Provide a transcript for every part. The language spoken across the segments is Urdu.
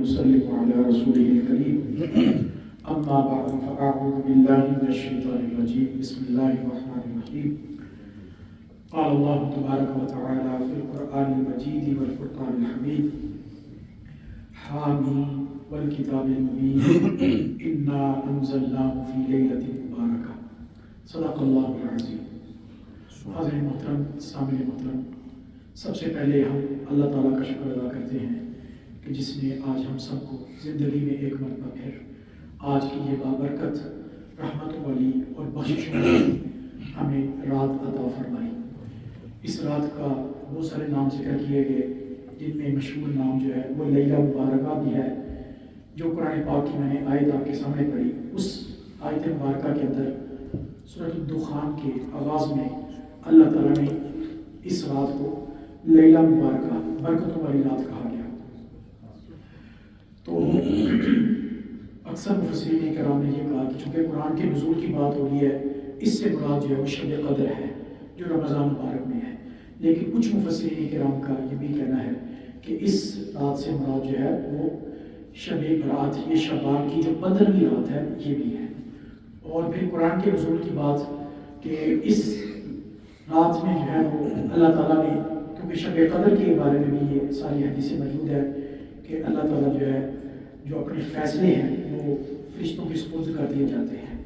وسلم على رسوله الكريم أما بعد فأعوذ بالله من الشيطان الرجيم بسم الله الرحمن الرحيم قال الله تبارك وتعالى في القرآن المجيد والفرقان الحميد حامين والكتاب المبين إنا أنزلناه في ليلة مباركة صدق الله العظيم. حاضرین محترم، سامعین محترم، سب سے پہلے ہم اللہ تعالیٰ کا شکر ادا کرتے ہیں کہ جس نے آج ہم سب کو زندگی میں ایک مرتبہ پھر آج کی یہ بابرکت رحمت والی اور بخشش والی ہمیں رات عطا فرمائی. اس رات کا بہت سارے نام ذکر کیے گئے، جن میں مشہور نام جو ہے وہ لیلہ مبارکہ بھی ہے، جو قرآن پاک کی میں نے آیت آپ کے سامنے پڑھی. اس آیت مبارکہ کے اندر سورۃ الدخان کے آغاز میں اللہ تعالیٰ نے اس رات کو لیلہ مبارکہ برکتوں والی رات کہا گیا. تو اکثر مفسرین کرام نے یہ کہا کہ چونکہ قرآن کے نزول کی بات ہو رہی ہے، اس سے مراد جو ہے وہ شب قدر ہے جو رمضان مبارک میں ہے. لیکن کچھ مفسرین کرام کا یہ بھی کہنا ہے کہ اس رات سے مراد جو ہے وہ شب برات، یہ شعبان کی جو 15ویں رات ہے یہ بھی ہے. اور پھر قرآن کے نزول کی بات کہ اس رات میں جو ہے وہ اللہ تعالیٰ نے، کیونکہ شب قدر کے بارے میں بھی یہ ساری حدیثیں موجود ہے کہ اللہ تعالیٰ جو ہے جو اپنے فیصلے ہیں وہ فرشتوں کے سپرد کر دیے جاتے ہیں.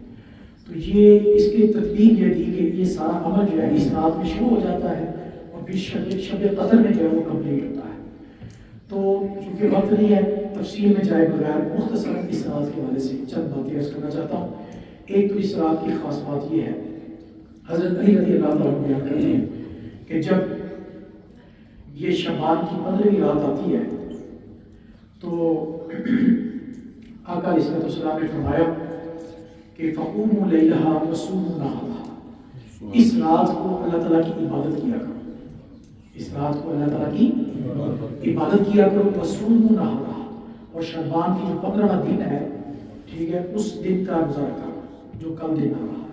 تو یہ اس کی ترتیب یہ تھی کہ یہ سارا عمل جو ہے اس رات میں شروع ہو جاتا ہے اور پھر شب قدر میں جو ہے وہ کمپلیٹ ہوتا ہے. تو چونکہ وقت نہیں ہے، تفصیل میں جائے بغیر مختصر اس رات کے حوالے سے چند باتیں عرض کرنا چاہتا ہوں. ایک تو اس رات کی خاص بات یہ ہے، حضرت علی رضی اللہ تعالیٰ عنہ بیان کرتے ہیں کہ جب یہ شعبان کی 15ویں رات آتی ہے تو آقا علیہ السلام نے فرمایا کہ فقوموا لیلہا وصوموا نہارہا، اس رات کو اللہ تعالیٰ کی عبادت کیا کرو، اس رات کو اللہ تعالیٰ کی عبادت کیا کرو. وصوموا نہارہا، اور شعبان کی جو 15واں دن ہے، ٹھیک ہے، اس دن کا روزہ رکھا جو کل دن آ رہا.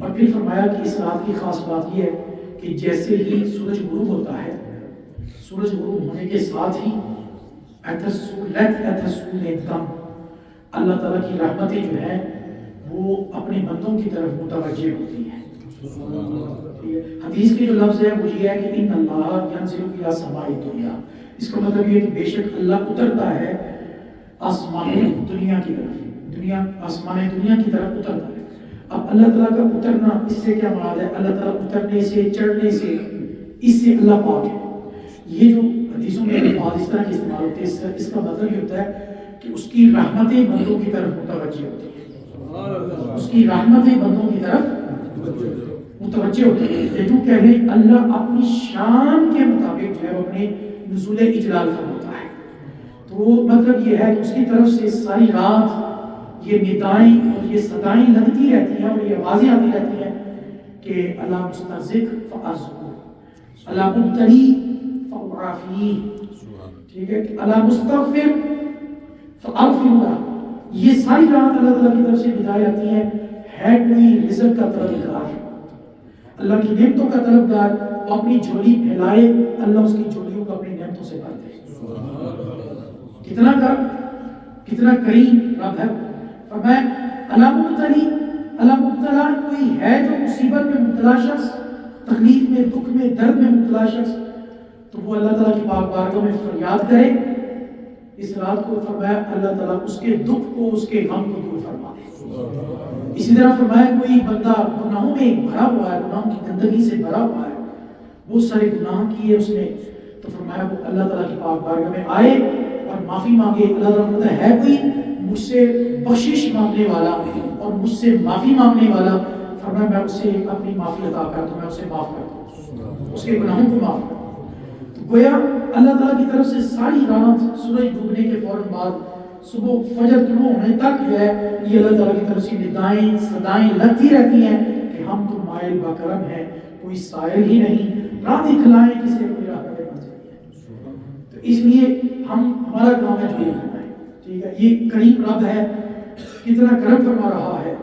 اور پھر فرمایا کہ اس رات کی خاص بات یہ ہے کہ جیسے ہی سورج غروب ہوتا ہے، سورج غروب ہونے کے ساتھ ہی اللہ تعالیٰ کی رحمتیں جو ہیں وہ اپنے بندوں کی طرف متوجہ ہوتی ہیں. حدیث کے جو لفظ ہے وہ یہ ہے کہ ان اللہ ینزل الی سماء الدنیا، اس کا مطلب یہ کہ بے شک اللہ اترتا ہے آسمان دنیا کی طرف، آسمان دنیا کی طرف اترتا ہے. اب اللہ تعالیٰ کا اترنا، اس سے کیا مراد ہے؟ اللہ تعالیٰ اترنے سے، چڑھنے سے، اس سے اللہ پاک ہے. یہ جو حدیثوں میں الفاظ اس طرح کے استعمال ہوتے ہیں، اس کا مطلب یہ ہوتا ہے کہ اس کی رحمتیں بندوں کی طرف متوجہ ہوتی ہیں، اس کی رحمتیں بندوں کی طرف متوجہ ہوتی ہیں. لیکن کہہ لیں اللہ اپنی شان کے مطابق جو ہے وہ اپنے نزول اجلال فرماتا ہے. تو مطلب یہ ہے کہ اس کی طرف سے ساری رات یہ ندائیں اور یہ صدائیں لگتی رہتی ہیں اور یہ آوازیں آتی رہتی ہیں کہ اللہ مسترزق فارزقہ، اللہ مبتلی فاعافیہ، ٹھیک ہے، کہ اللہ مستغفر فاغفر له. یہ ساری رات اللہ تعالیٰ کی طرف سے ندائیں آتی ہیں. ہے کوئی رزق کا طلبگار، اللہ کی نعمتوں کا طلبگار، اپنی جھولی پھیلائے، اللہ اس کی جھولیوں کو اپنی نعمتوں سے بھر دے. کتنا کریم رب ہے. فرمایا اللہ مبتلا کوئی ہے جو مصیبت میں مبتلا شخص، تکلیف میں، دکھ میں، درد میں مبتلا شخص، تو وہ اللہ تعالیٰ کی پاک بارگاہ میں فریاد کرے. اس رات کو فرمایا اللہ تعالیٰ اس کے دکھ کو، اس کے غم کو دور فرما دے. اسی طرح فرمایا کوئی بندہ گناہوں میں بھرا ہوا ہے، گناہوں کی گندگی سے بھرا ہوا ہے، بہت سارے گناہ کیے اس نے، تو فرمایا وہ اللہ تعالیٰ کی پاک بارگاہ میں آئے اور معافی مانگے. اللہ تعالیٰ کہتا ہے کوئی مجھ سے بخشش مانگنے والا اور مجھ سے معافی مانگنے والا، فرمایا میں اسے اپنی معافی عطا کر دوں، میں اسے معاف کر دوں، اس کے گناہوں کو معاف کر دوں. تو گویا اللہ تعالیٰ کی طرف سے ساری رات سورج ڈوبنے کے فوراً بعد صبح فجر طلوع ہونے تک جو ہے یہ اللہ تعالیٰ کی طرف سے ندائیں صدائیں لگتی رہتی ہیں کہ ہم تو مائل باکرم ہیں، کوئی سائل ہی نہیں، راہ دکھلائیں کسی کوئی راہ کرے بن جائے. تو اس لیے ہمارا کام ہے جو کرنا ہے، ٹھیک ہے. یہ کریم رب ہے، کتنا کرم فرما رہا ہے.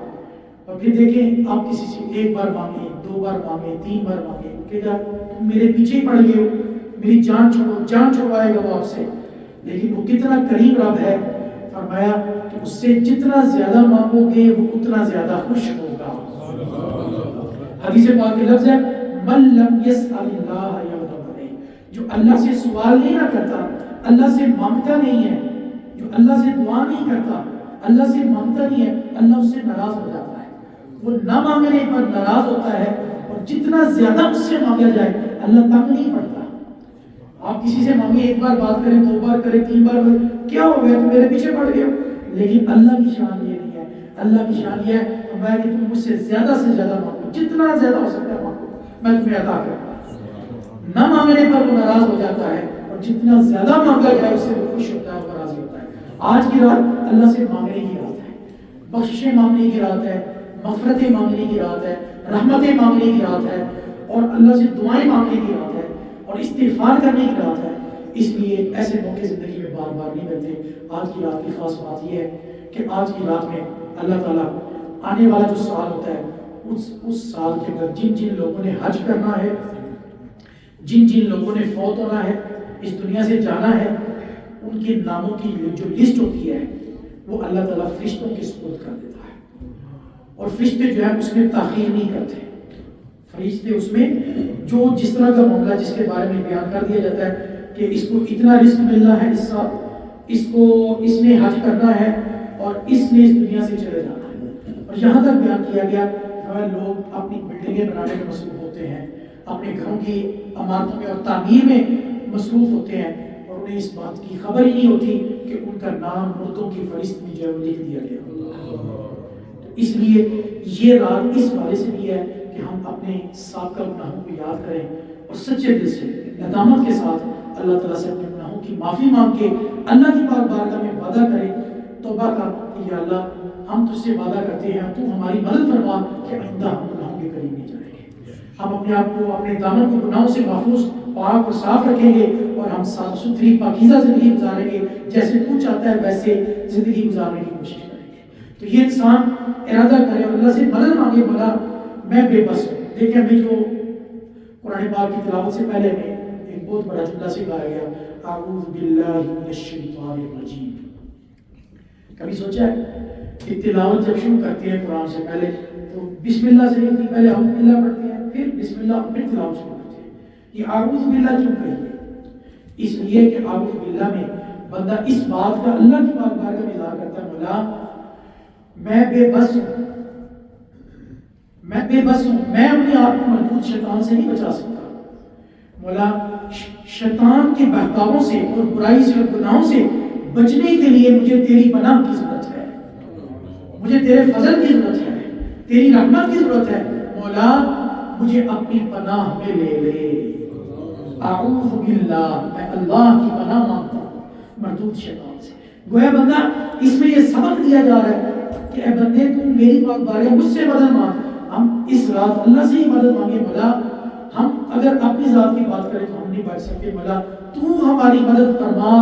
اور پھر دیکھیں آپ کسی سے ایک بار مانگیں، 2 بار مانگیں، 3 بار مانگیں کہ تم میرے پیچھے پڑ گئے ہو، میری جان چھوڑو، جان چھوڑوائے گا وہ آپ سے. لیکن وہ کتنا کریم رب ہے، فرمایا کہ اس سے جتنا زیادہ مانگو گے وہ اتنا زیادہ خوش ہوگا۔ حدیث پاک کے لفظ ہے من لم یسأل اللہ یغضب علیہ، جو اللہ سے سوال نہیں نہ کرتا، اللہ سے مانگتا نہیں ہے، جو اللہ سے دعا نہیں کرتا، اللہ سے مانگتا نہیں ہے، اللہ اس سے ناراض ہو جاتا ہے، وہ نہ مانگنے پر ناراض ہوتا ہے، اور جتنا زیادہ اس سے مانگا جائے اللہ تنگ نہیں پڑتا۔ آپ کسی سے مانگیں، ایک بار بات کریں، 2 بار کریں، 3 بار کریں، کیا ہو گیا، تم میرے پیچھے پڑ گئے ہو، لیکن اللہ کی شان یہ نہیں ہے، اللہ کی شان یہ ہے کہ تم مجھ سے زیادہ مانگو، جتنا زیادہ ہو سکتا ہے مانگو، میں تمہیں عطا کروں گا۔ نہ مانگنے پر وہ ناراض ہو جاتا ہے، اور جتنا زیادہ مانگا جائے اس سے وہ خوش ہوتا ہے اور راضی ہوتا ہے۔ آج کی رات اللہ سے مانگنے کی رات ہے، بخششیں مانگنے کی رات ہے، مغفرتیں مانگنے کی رات ہے، رحمتیں مانگنے کی رات ہے، اور اللہ سے دعائیں مانگنے کی رات ہے، اور استغفار کرنے کی رات ہے۔ اس لیے ایسے موقع زندگی میں بار بار نہیں ملتے۔ آج کی رات کی خاص بات یہ ہے کہ آج کی رات میں اللہ تعالیٰ آنے والا جو سال ہوتا ہے، اس سال کے اندر جن لوگوں نے حج کرنا ہے، جن لوگوں نے فوت ہونا ہے، اس دنیا سے جانا ہے، ان کے ناموں کی جو لسٹ ہوتی ہے وہ اللہ تعالیٰ فرشتوں کے سپرد کر دیتا ہے، اور فرشتے جو ہے اس میں تاخیر نہیں کرتے۔ فرشتے اس میں جو جس طرح کا معاملہ جس کے بارے میں بیان کر دیا جاتا ہے کہ اس کو اتنا رزق ملنا ہے، اس سال اس نے حج کرنا ہے، اور اس نے اس دنیا سے چلے جانا ہے، اور یہاں تک بیان کیا گیا کہ لوگ اپنی بلڈنگیں بنانے میں مصروف ہوتے ہیں، اپنے گھروں کی عمارتوں میں اور تعمیر میں مصروف ہوتے ہیں، اور انہیں اس بات کی خبر ہی نہیں ہوتی کہ ان کا نام مردوں کی فہرست میں جو ہے وہ لکھ دیا گیا۔ اس لیے یہ رات اس والے سے بھی ہے کہ ہم اپنے سابقہ گناہوں کو یاد کریں، اور سچے دل سے ندامت کے ساتھ اللہ تعالیٰ سے اپنے گناہوں کی معافی مانگ کے اللہ کی پاک بارگاہ میں وعدہ کریں، توبہ کا کہ یا اللہ ہم تجھ سے وعدہ کرتے ہیں، تو ہماری مدد فرما کہ آئندہ ہم گناہوں کے قریب نہیں جائیں گے، ہم اپنے آپ کو اپنے دامن کو گناہوں سے محفوظ پاک اور صاف رکھیں گے، اور ہم صاف ستھری پاکیزہ زندگی گزاریں گے، جیسے تو چاہتا ہے ویسے زندگی گزارنے کی کوشش کریں گے۔ تو یہ انسان ارادہ کرے اور اللہ سے مدد مانگے، مولا میں بے بس ہوں۔ دیکھیں ہمیں جو قرآن پاک کی تلاوت سے پہلے میں ایک بہت بڑا جملہ سکھایا گیا، اعوذ باللہ من الشیطان الرجیم۔ کبھی سوچا ہے کہ تلاوت جب شروع کرتے ہیں قرآن سے پہلے تو بسم اللہ سے نہیں، پہلے اعوذ باللہ پڑھتے ہیں، پھر بسم اللہ، پھر تلاوت شروع کرتے ہیں۔ یہ اعوذ باللہ کیوں کہیے؟ اس لیے کہ اعوذ باللہ میں بندہ اس بات کا اللہ کی پاک بارگاہ میں اظہار کرتا ہے، مولا میں بے بس ہوں، میں بے بس ہوں، میں اپنے آپ کو مردود شیطان سے نہیں بچا سکتا، مولا شیطان کے بہکاووں سے اور برائی سے اور گناہوں سے بچنے کے لیے مجھے تیری پناہ کی ضرورت ہے، مجھے تیرے فضل کی ضرورت ہے، تیری رحمت کی ضرورت ہے، مولا مجھے اپنی پناہ میں لے لے۔ اعوذ باللہ، میں اللہ کی پناہ مانگتا ہوں مردود شیطان سے۔ گویا بندہ اس میں یہ سبق دیا جا رہا ہے کہ اے بندے تم میری پاک بارگاہ مجھ سے مدد مانگ۔ ہم اس رات اللہ سے ہی مدد مانگے، مولا ہم اگر اپنی ذات کی بات کریں تو ہم نہیں بچ سکتے، مولا تو ہماری مدد فرما،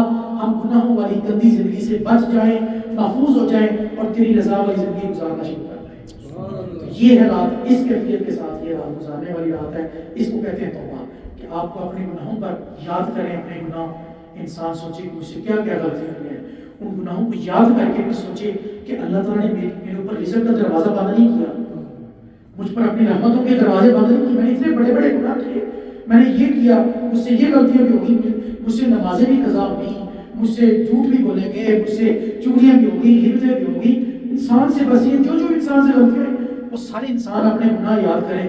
ہم گناہوں والی گندی زندگی سے بچ جائیں، محفوظ ہو جائیں، اور تیری رضا والی زندگی گزارنا شروع کر دیں۔ یہ ہے رات، اس کیفیت کے ساتھ یہ رات گزارنے والی رات ہے، اس کو کہتے ہیں توبہ، کہ آپ کو اپنے گناہوں پر یاد کریں، اپنے گناہ، انسان سوچے کہ مجھ سے کیا کیا غلطی ہوئی ہے، ان گناہوں کو یاد کر کے بھی سوچے کہ اللہ تعالیٰ نے میرے اوپر رزق کا دروازہ بند نہیں کیا، مجھ پر اپنی رحمتوں کے دروازے بند نہیں کیے، میں نے اتنے بڑے بڑے گناہ کیے، میں نے یہ کیا، مجھ سے یہ غلطیاں بھی ہوگی، مجھ سے نمازیں بھی قضا ہوگی، مجھ سے جھوٹ بھی بولیں گے، مجھ سے چوریاں بھی ہوگی، ہرتیں بھی ہوگی، انسان سے بس یہ جو انسان سے غلطی ہوئی وہ سارے انسان اپنے گناہ یاد کرے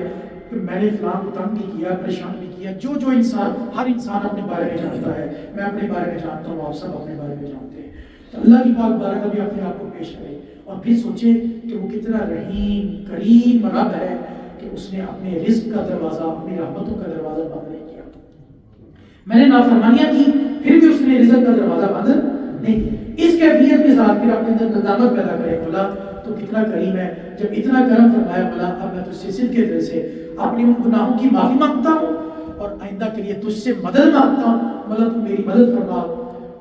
کہ میں نے فلاں کو تنگ بھی کیا، پریشان بھی کیا، جو انسان، ہر انسان اپنے بارے میں جانتا ہے، میں اپنے بارے میں جانتا ہوں، آپ سب اپنے بارے میں جانتے ہیں، تو اللہ کی پاک بارگاہ بھی اپنے آپ کو پیش کرے، اور پھر سوچے کہ وہ کتنا رحیم کریم رب ہے کہ اس نے اپنے رزق کا دروازہ، اپنی رحمتوں کا دروازہ بند نہیں کیا، میں نے نافرمانیاں کی پھر بھی اس نے رزق کا دروازہ بند نہیں کیا۔ اس کیفیت کے ساتھ پھر اپنے اندر ندامت پیدا کرے، مولا تو کتنا کریم ہے، جب اتنا کرم فرمایا، مولا اب میں تجھ سے صدق کے دل سے اپنی ان گناہوں کی معافی مانگتا ہوں اور آئندہ کے لیے تجھ سے مدد مانگتا ہوں، مولا تو میری مدد فرما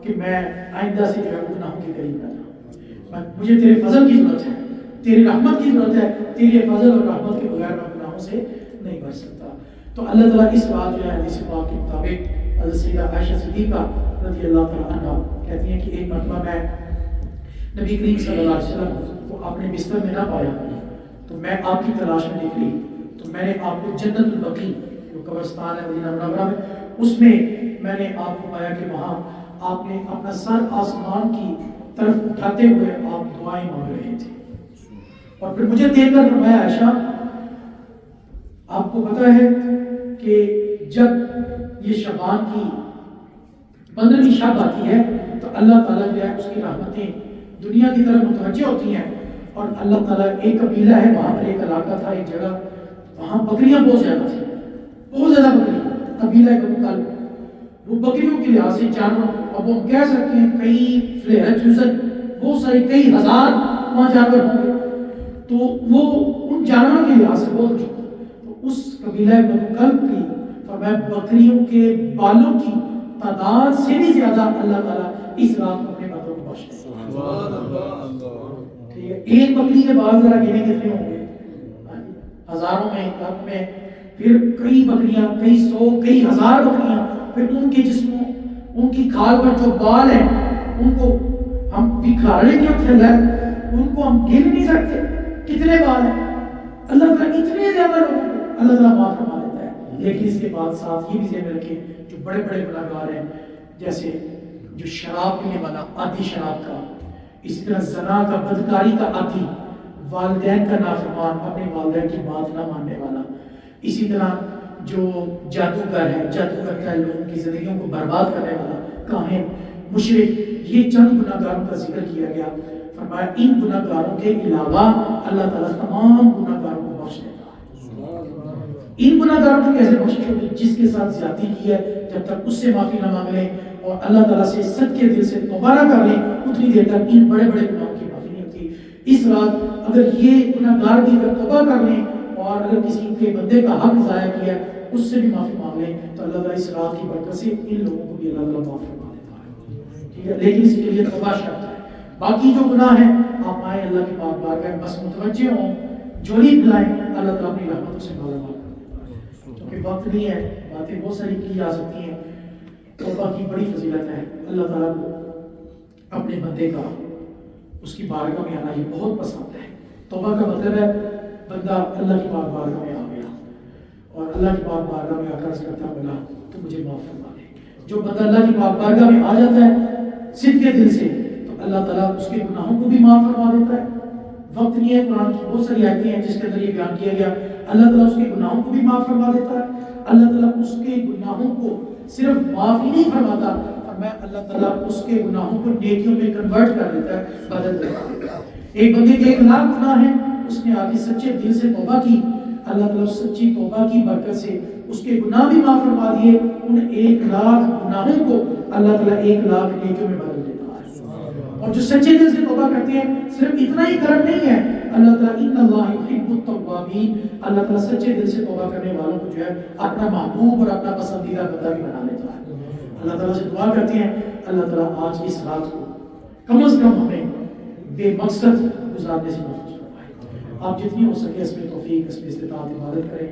کہ میں آئندہ سے جو ہے گناہوں کے قریب نہ جاؤں، مجھے تیرے فضل کی ضرورت ہے، تیری رحمت کی ضرورت ہے، تیری فضل اور رحمت کے بغیر میں گناہوں سے نہیں بچ سکتا۔ تو اللہ تعالیٰ اس بات جو ہے حدیث پاک کے مطابق حضرت سیدہ عائشہ صدیقہ رضی اللہ تعالیٰ عنہ کہتی ہیں کہ ایک مرتبہ میں نبی کریم صلی اللہ علیہ وسلم کو اپنے بستر میں نہ پایا تو میں آپ کی تلاش میں نکلی تو میں نے آپ کو جنت البقیع جو قبرستان ہے مدینہ منورہ میں اس میں نے آپ کو پایا کہ وہاں آپ نے اپنا سر آسمان کی طرف اٹھاتے ہوئے آپ دعائیں مانگ رہے تھے اور پھر مجھے دیکھ کر فرمایا عائشہ آپ کو پتہ ہے کہ جب یہ شعبان کی 15ویں شب آتی ہے تو اللہ تعالیٰ جو ہے اس کی رحمتیں دنیا کی طرف متوجہ ہوتی ہیں اور اللہ تعالیٰ ایک قبیلہ ہے وہاں پر ایک علاقہ تھا ایک جگہ وہاں بکریاں بہت زیادہ تھیں بہت زیادہ بکریاں قبیلہ ہے بنو کلب وہ بکریوں کے لحاظ سے جانور اب وہ کہہ سکتے ہیں کئی بہت ساری کئی ہزار وہاں جانور ہوں گے تو وہ ان جانوروں کے لحاظ سے بہت مشہور تو اس قبیلہ بنو کلب کی فرمایا بکریوں کے بالوں کی تعداد سے بھی زیادہ اللہ تعالیٰ اس رات کو اپنے بندوں کو بخشتے ہیں ایک بکری کے بال ذرا گنے کتنے ہوں گے ہزاروں میں لاکھ میں پھر کئی بکریاں کئی سو کئی ہزار بکریاں پھر ان کے جسموں ان کی کھال پر جو بال ہیں ان کو ہم بکھارے کیوں تھیلا ہے ان کو ہم گن نہیں سکتے کتنے بال ہیں اللہ تعالیٰ اتنے زیادہ لوگوں کو اللہ تعالیٰ معاف فرما دیتا ہے لیکن اس کے بعد ساتھ یہ بھی ذہن رکھیں جو بڑے بڑے گناہگار ہیں جیسے جو شراب پینے والا عادی شراب کا اسی طرح زنا کا بدکاری کا عادی والدین کا نافرمان اپنے والدین کی بات نہ ماننے والا اسی طرح جو جادوگر ہے جادو کرتا ہے لوگوں کی زندگیوں کو برباد کرنے والا کاہن مشرک یہ چند گناہگاروں کا ذکر کیا گیا فرمایا ان گناہگاروں کے علاوہ اللہ تعالیٰ تمام گناہگاروں کو بخش دیتا ہے ان گناہگاروں کی کیسے بخشش ہوگی جس کے ساتھ زیادتی کی ہے جب تک اس سے معافی نہ مانگ لیں اور اللہ تعالیٰ سے صدقے دل سے توبہ نہ کر لیں اتنی دیر تک ان بڑے بڑے گناہوں کی معافی نہیں ہوتی اس رات اگر یہ گناہگار بھی اگر توبہ کر لیں اور اگر کسی کے بندے کا حق ضائع کیا اس سے بھی معافی مانگ لیں تو اللہ تعالیٰ اس رات کی برکت سے ان لوگوں کو بھی اللہ تعالیٰ معاف فرما دیتا ہے ٹھیک ہے لیکن اس کے لیے توبہ شرط ہے باقی جو گناہ ہیں آپ آئیں اللہ کی پاک بارگاہ بس متوجہ ہوں جوڑی پلائیں اللہ تعالیٰ اپنی رحمتوں سے مالا مال کر دیتا ہے کیونکہ وقت نہیں ہے باتیں بہت ساری کی جا سکتی ہیں توبہ کی بڑی فضیلت ہے اللہ تعالیٰ کو اپنے بندے کا اس کی بارگاہ میں آنا یہ بہت پسند ہے توبہ کا مطلب ہے بندہ اللہ کی پاک بارگاہ میں آ گیا اور اللہ کی پاک بارگاہ میں آ کر کرتا بنا تو مجھے معاف فرما دے جو بندہ اللہ کی پاک بارگاہ میں آ جاتا ہے صدق کے دل سے تو اللہ تعالیٰ اس کے گناہوں کو بھی معاف فرما دیتا ہے وقت نہیں ہے قرآن کی بہت ساری آیتیں ہیں جس کے اندر یہ بیان کیا گیا اللہ تعالیٰ اس کے گناہوں کو بھی معاف فرما دیتا ہے اللہ تعالیٰ اس کے گناہوں کو صرف معاف ہی نہیں فرماتا فرمایا اللہ تعالیٰ اس کے گناہوں کو نیکیوں میں کنورٹ کر دیتا ہے بدل دیتا ہے ایک بندے کے 1 لاکھ گناہ ہیں اس نے آگے سچے دل سے توبہ کی اللہ تعالیٰ سچی توبہ کی برکت سے اس کے گناہ بھی معاف فرما دیے ان 1 لاکھ گناہوں کو اللہ تعالیٰ 1 لاکھ نیکیوں میں بدل دیتا ہے اور جو سچے دل سے توبہ کرتے ہیں صرف اتنا ہی کرم نہیں ہے اللہ تعالیٰ ان اللہ یحب التوابین اللہ تعالیٰ سچے دل سے توبہ کرنے والوں کو جو ہے اپنا محبوب اور اپنا پسندیدہ بندہ بھی بنا لیتا ہے اللہ تعالیٰ سے دعا کرتے ہیں اللہ تعالیٰ آج اس رات کو کم از کم ہمیں بے مقصد گزارنے سے محفوظ فرمائے آپ جتنی ہو سکے اس میں توفیق اس میں استطاعت عبادت کریں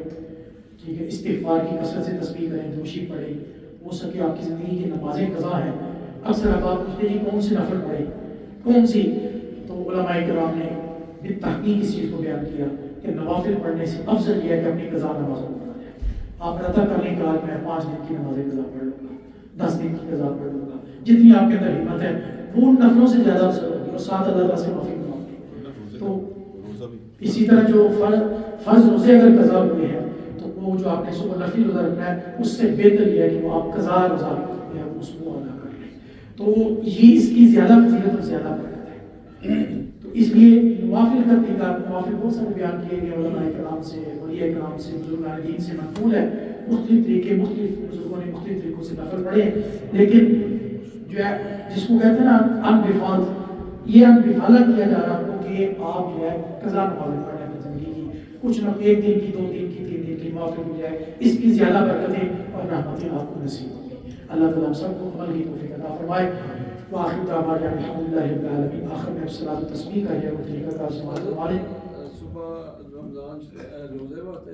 ٹھیک ہے استغفار کی کثرت سے تسبیح کریں دوشی پڑھیں ہو سکے آپ کی زندگی کی نمازیں قضا ہیں اکثر آپ پوچھتے ہیں کون سی نفل پڑھیں کون سی تو علماء کرام نے بالتحقیق اس چیز کو بیان کیا کہ نوافل پڑھنے سے افضل یہ ہے کہ اپنی قضا نمازوں کو پڑھا جائے آپ ارادہ کر لیں کہ آج میں 5 دن کی نمازیں قضا پڑھ لوں گا 10 دن کی قضا پڑھ لوں گا جتنی آپ کے اندر ہمت ہے وہ نفلوں سے زیادہ افضل ہوگی اور ساتھ اللہ تعالیٰ سے معافی مانگیں تو اسی طرح جو فرض روزے اگر قضا ہوئے ہیں تو وہ جو آپ نے صبح نفلی روزہ رکھنا ہے اس سے بہتر یہ ہے کہ وہ آپ قضا روزہ اس کو ادا کر لیں تو یہ اس کی زیادہ فضیلت اور زیادہ برکت ہے تو اس لیے نوافل کا طریقہ نوافل بہت سارے بیان کیے گئے علماء کرام سے اولیاء کرام سے بزرگان دین سے منقول ہے مختلف طریقے مختلف بزرگوں نے مختلف طریقوں سے نفل پڑھے لیکن جو ہے جس کو کہتے ہیں نا انبفال یہ انبفالہ کیا جا رہا ہے کہ آپ جو ہے قضا نمازیں پڑھیں اپنی زندگی کی کچھ نہ 1 دن کی 2 دن کی 3 دن کی نوافل ہو جائے اس کی زیادہ برکتیں اور رحمتیں آپ کو نصیب ہوں گی اللہ تعالیٰ ہم سب کو عمل کی توفیق عطا فرمائے وآخر دعوانا الحمدللہ رب العالمین آخر میں صلاۃ و تسبیح کا ہے وہ طریقہ کا سماعت ہمارے صبح رمضان روزے وقت